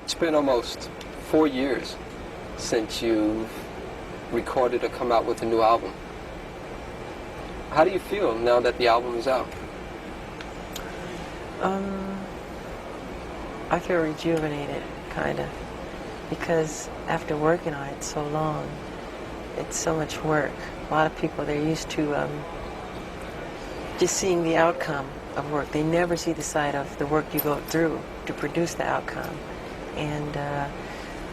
It's been almost 4 years since you've recorded or come out with a new album. How do you feel now that the album is out? I feel rejuvenated, kind of, because after working on it so long, it's so much work. A lot of people, they're used to just seeing the outcome of work. They never see the side of the work you go through to produce the outcome. And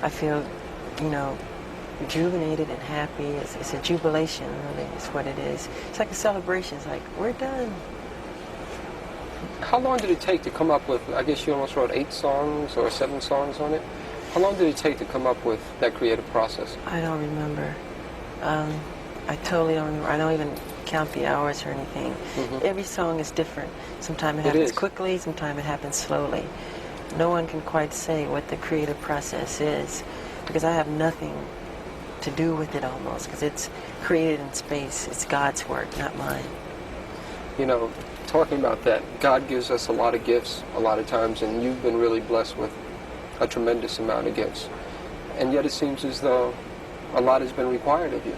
I feel, you know, rejuvenated and happy. It's a jubilation, really, is what it is. It's like a celebration. It's like, we're done. How long did it take to come up with, I guess you almost wrote 8 songs or 7 songs on it. How long did it take to come up with that creative process? I don't remember. I totally don't remember. I don't even count the hours or anything. Every song is different. Sometimes it happens quickly, sometimes it happens slowly. No one can quite say what the creative process is, because I have nothing to do with it almost, because it's created in space. It's God's work, not mine. You know, talking about that, God gives us a lot of gifts a lot of times, and you've been really blessed with a tremendous amount of gifts. And yet it seems as though a lot has been required of you.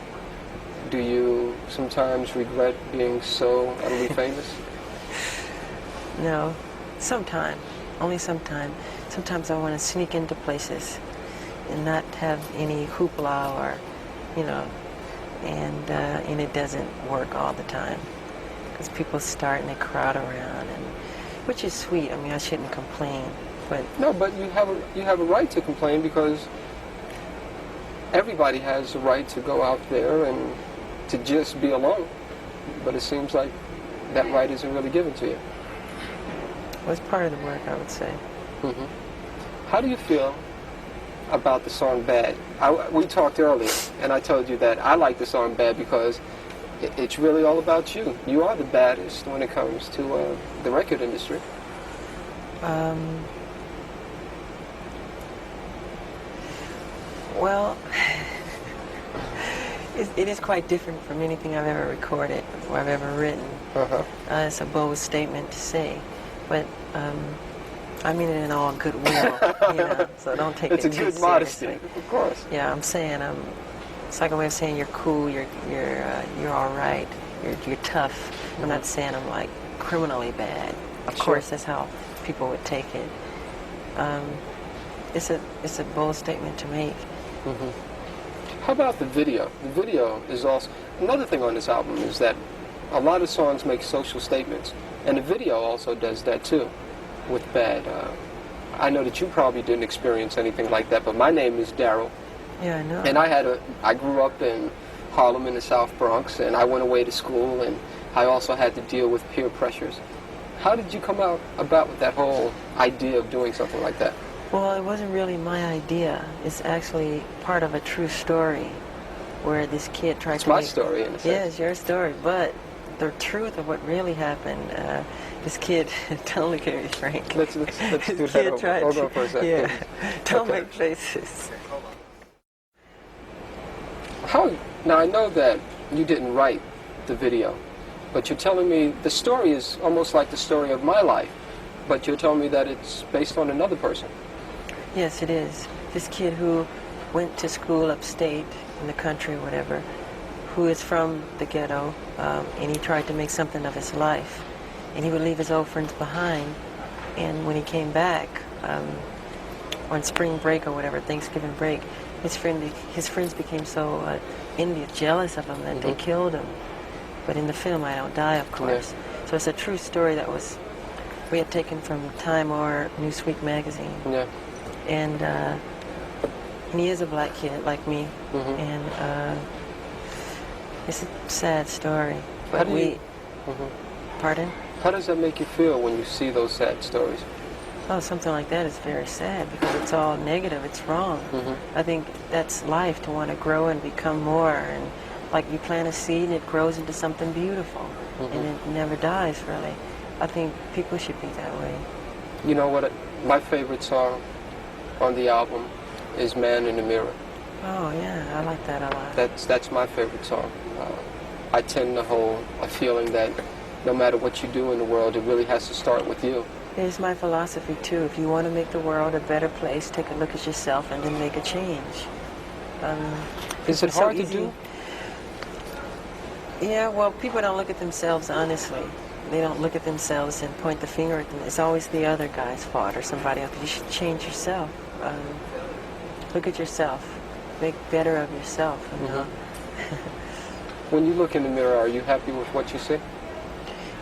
Do you sometimes regret being so utterly famous? No, sometimes. Only sometimes. Sometimes I want to sneak into places and not have any hoopla or, you know, and it doesn't work all the time, because people start and they crowd around, and which is sweet. I mean, I shouldn't complain, but no, but you have a right to complain, because everybody has a right to go out there and to just be alone. But it seems like that right isn't really given to you. Well, it's part of the work, I would say. How do you feel about the song Bad? We talked earlier, and I told you that I like the song Bad because it's really all about you. You are the baddest when it comes to the record industry. Well, it is quite different from anything I've ever recorded or I've ever written. It's a bold statement to say, but I mean it in all goodwill, you know, so don't take it too seriously. It's a good modesty, of course. Yeah, I'm saying, it's like a way of saying you're cool, you're all right, you're tough. I'm not saying I'm like criminally bad. Of course, that's how people would take it. It's a bold statement to make. How about the video? The video is also another thing on this album, is that a lot of songs make social statements, and the video also does that too. With Bad, I know that you probably didn't experience anything like that, but my name is Daryl. Yeah, I know. And I grew up in Harlem in the South Bronx, and I went away to school, and I also had to deal with peer pressures. How did you come about with that whole idea of doing something like that? Well, it wasn't really my idea. It's actually part of a true story, where this kid tried to It's my story, in a sense. Yeah, it's your story, but the truth of what really happened, this kid, don't look at me, Frank. Let's do that. Hold on for a second. Yeah, don't make faces. Now, I know that you didn't write the video, but you're telling me the story is almost like the story of my life, but you're telling me that it's based on another person. Yes, it is. This kid who went to school upstate in the country, whatever, who is from the ghetto, and he tried to make something of his life. And he would leave his old friends behind, and when he came back on spring break or whatever, Thanksgiving break, his friends became so envious, jealous of him that they killed him. But in the film, I don't die, of course. Yeah. So it's a true story that we had taken from Time or Newsweek magazine. Yeah. And he is a black kid like me, and it's a sad story. But pardon? How does that make you feel when you see those sad stories? Oh, something like that is very sad, because it's all negative. It's wrong. I think that's life, to want to grow and become more. And like you plant a seed and it grows into something beautiful, and it never dies, really. I think people should be that way. You know what? My favorite song on the album is Man in the Mirror. Oh, yeah, I like that a lot. That's my favorite song. I tend to hold a feeling that no matter what you do in the world, it really has to start with you. Here's my philosophy too. If you want to make the world a better place, take a look at yourself and then make a change. Is it hard to do? Yeah, well, people don't look at themselves honestly. They don't look at themselves and point the finger at them. It's always the other guy's fault or somebody else. You should change yourself. Look at yourself. Make better of yourself, you know. When you look in the mirror, are you happy with what you see?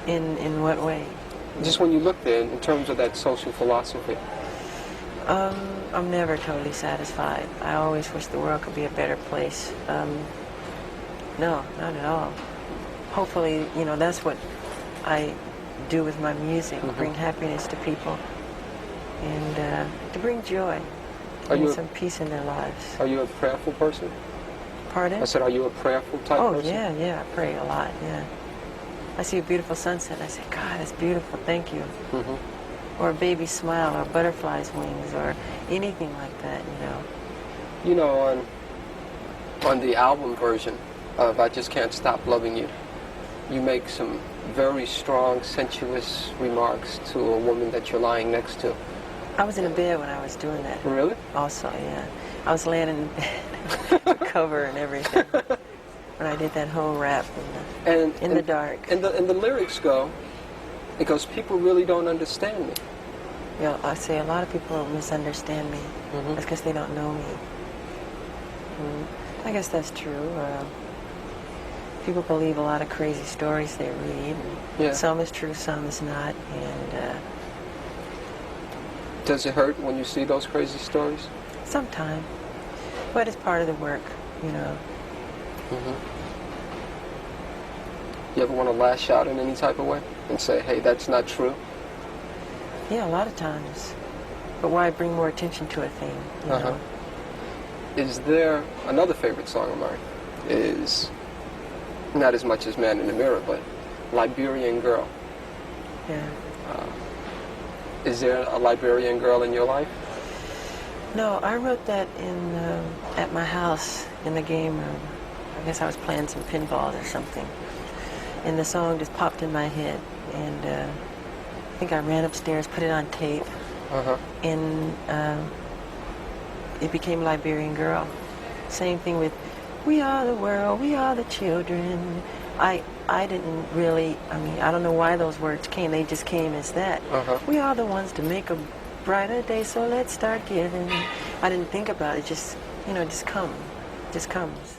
In what way? Just when you look there, in terms of that social philosophy. I'm never totally satisfied. I always wish the world could be a better place. No, not at all. Hopefully, you know, that's what I do with my music, bring happiness to people and to bring joy and some peace in their lives. Are you a prayerful person? Pardon? I said, are you a prayerful type person? Oh, yeah, I pray a lot, yeah. I see a beautiful sunset, I say, God, it's beautiful, thank you. Or a baby smile, or butterfly's wings, or anything like that, you know. You know, on the album version of I Just Can't Stop Loving You, you make some very strong, sensuous remarks to a woman that you're lying next to. I was in a bed when I was doing that. Really? Also, yeah. I was laying in bed, the cover and everything, when I did that whole rap in the dark. And the lyrics go, it goes, people really don't understand me. Yeah, I say a lot of people misunderstand me. That's because they don't know me. I guess that's true. People believe a lot of crazy stories they read. And some is true, some is not. And does it hurt when you see those crazy stories? Sometimes, but it's part of the work, you know. You ever want to lash out in any type of way and say, hey, that's not true? Yeah, a lot of times. But why bring more attention to a thing, you know? Is there another favorite song of mine? Is not as much as Man in the Mirror, but Liberian Girl. Yeah. Is there a Liberian girl in your life? No, I wrote that in at my house in the game room. I guess I was playing some pinball or something. And the song just popped in my head. And I think I ran upstairs, put it on tape. And it became Liberian Girl. Same thing with We Are the World, We Are the Children. I didn't really, I mean, I don't know why those words came. They just came as that. We are the ones to make a brighter day, so let's start giving. I didn't think about it. Just, you know, just comes.